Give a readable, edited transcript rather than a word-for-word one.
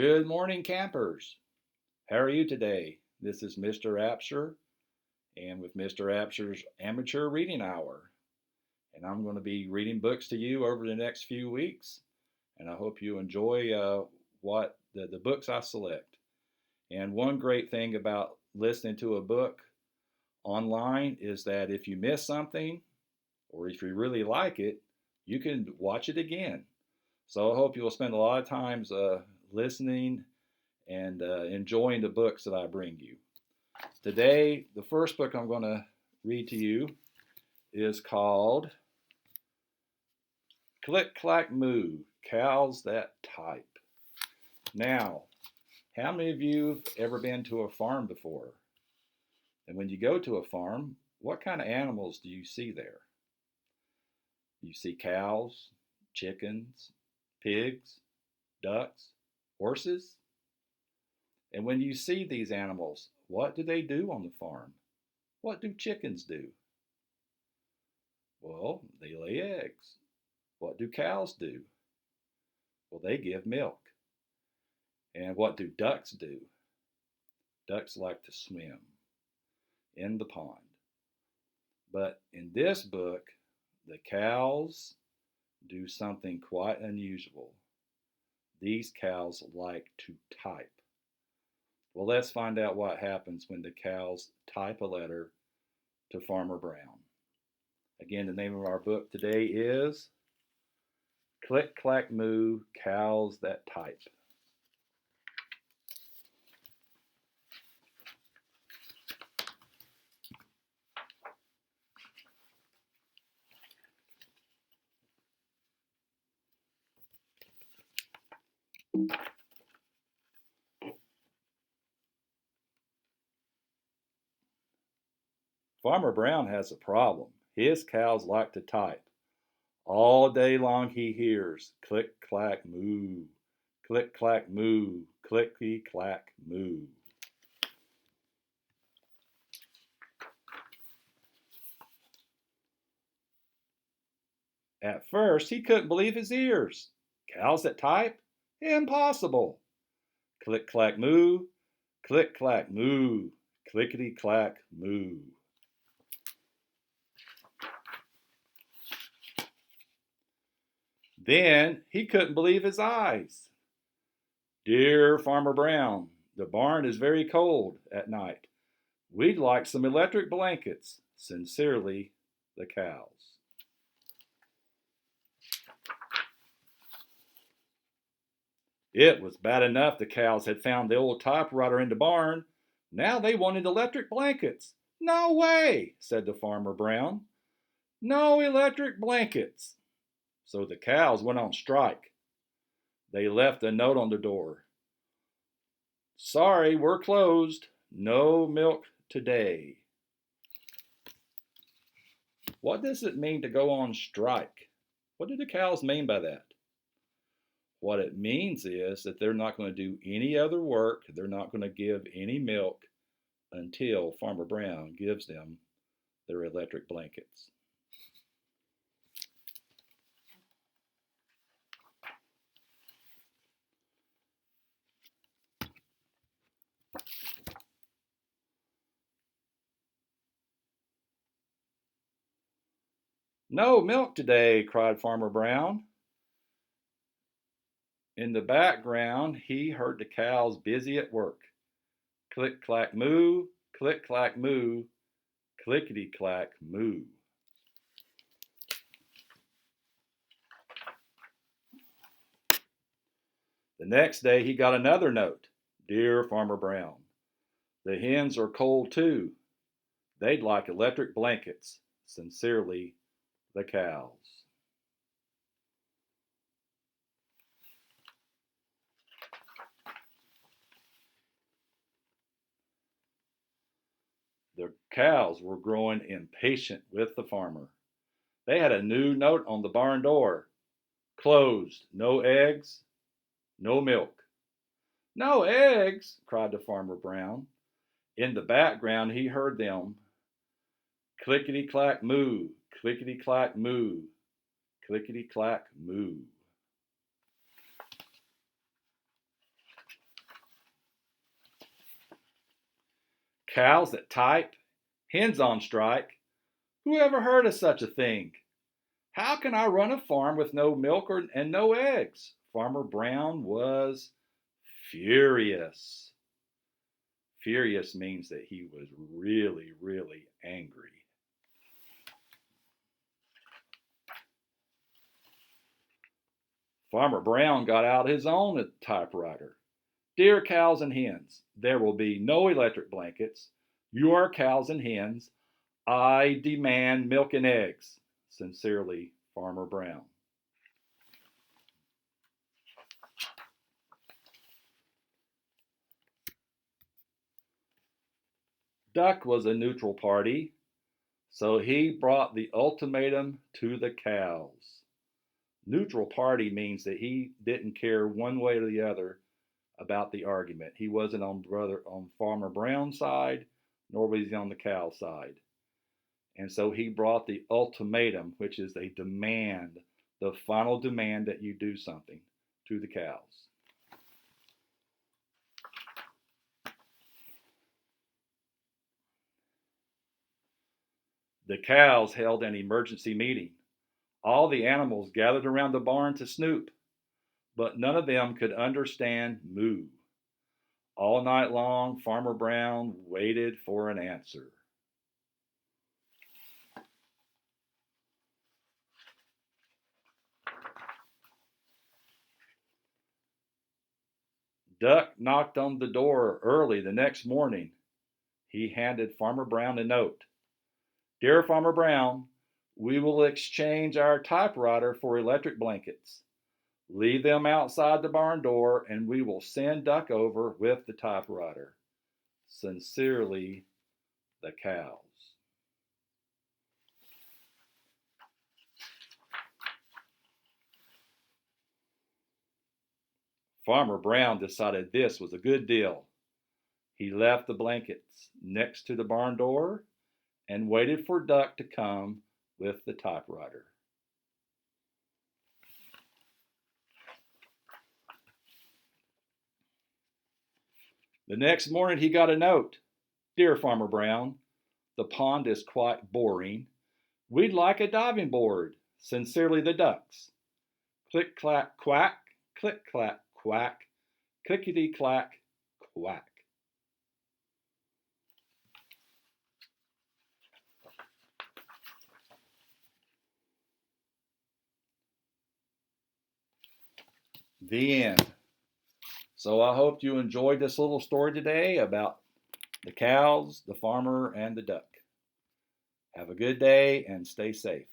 Good morning, campers. How are you today? This is Mr. Absher, and with Mr. Absher's Amateur Reading Hour. And I'm going to be reading books to you over the next few weeks, and I hope you enjoy what the books I select. And one great thing about listening to a book online is that if you miss something, or if you really like it, you can watch it again. So I hope you'll spend a lot of times listening and enjoying the books that I bring you. Today, the first book I'm going to read to you is called Click, Clack, Moo, Cows That Type. Now, how many of you have ever been to a farm before? And when you go to a farm, what kind of animals do you see there? You see cows, chickens, pigs, ducks, horses. And when you see these animals, what do they do on the farm? What do chickens do? Well, they lay eggs. What do cows do? Well, they give milk. And what do ducks do? Ducks like to swim in the pond. But in this book, the cows do something quite unusual. These cows like to type. Well, let's find out what happens when the cows type a letter to Farmer Brown. Again, the name of our book today is Click, Clack, Moo, Cows That Type. Farmer Brown has a problem. His cows like to type. All day long he hears click, clack, moo, click, clack, moo, clicky, clack, moo. At first he couldn't believe his ears. Cows that type? Impossible. Click, clack, moo, click, clack, moo, clickety, clack, moo. Then he couldn't believe his eyes. Dear Farmer Brown, the barn is very cold at night. We'd like some electric blankets. Sincerely, the cows. It was bad enough the cows had found the old typewriter in the barn. Now they wanted electric blankets. No way, said the Farmer Brown. No electric blankets. So the cows went on strike. They left a note on the door. Sorry, we're closed. No milk today. What does it mean to go on strike? What do the cows mean by that? What it means is that they're not going to do any other work. They're not going to give any milk until Farmer Brown gives them their electric blankets. No milk today, cried Farmer Brown. In the background, he heard the cows busy at work. Click, clack, moo, click, clack, moo, clickety, clack, moo. The next day he got another note. Dear Farmer Brown, the hens are cold too. They'd like electric blankets. Sincerely, the cows. The cows were growing impatient with the farmer. They had a new note on the barn door. Closed. No eggs, no milk. No eggs, cried the Farmer Brown. In the background he heard them. Clickety clack moo, clickety clack moo, clickety clack moo. Cows that type, hens on strike. Who ever heard of such a thing? How can I run a farm with no milk and no eggs? Farmer Brown was furious. Furious means that he was really, really angry. Farmer Brown got out his own typewriter. Dear cows and hens, there will be no electric blankets. You are cows and hens. I demand milk and eggs. Sincerely, Farmer Brown. Duck was a neutral party, so he brought the ultimatum to the cows. Neutral party means that he didn't care one way or the other about the argument. He wasn't on Farmer Brown's side, nor was he on the cow side. And so he brought the ultimatum, which is a demand, the final demand that you do something, to the cows. The cows held an emergency meeting. All the animals gathered around the barn to snoop, but none of them could understand moo. All night long, Farmer Brown waited for an answer. Duck knocked on the door early the next morning. He handed Farmer Brown a note. Dear Farmer Brown, we will exchange our typewriter for electric blankets. Leave them outside the barn door and we will send Duck over with the typewriter. Sincerely, the cows. Farmer Brown decided this was a good deal. He left the blankets next to the barn door and waited for Duck to come with the typewriter. The next morning he got a note. Dear Farmer Brown, the pond is quite boring. We'd like a diving board. Sincerely, the ducks. Click, clack, quack. Click, clack, quack. Clickety, clack, quack. The end. So I hope you enjoyed this little story today about the cows, the farmer, and the duck. Have a good day and stay safe.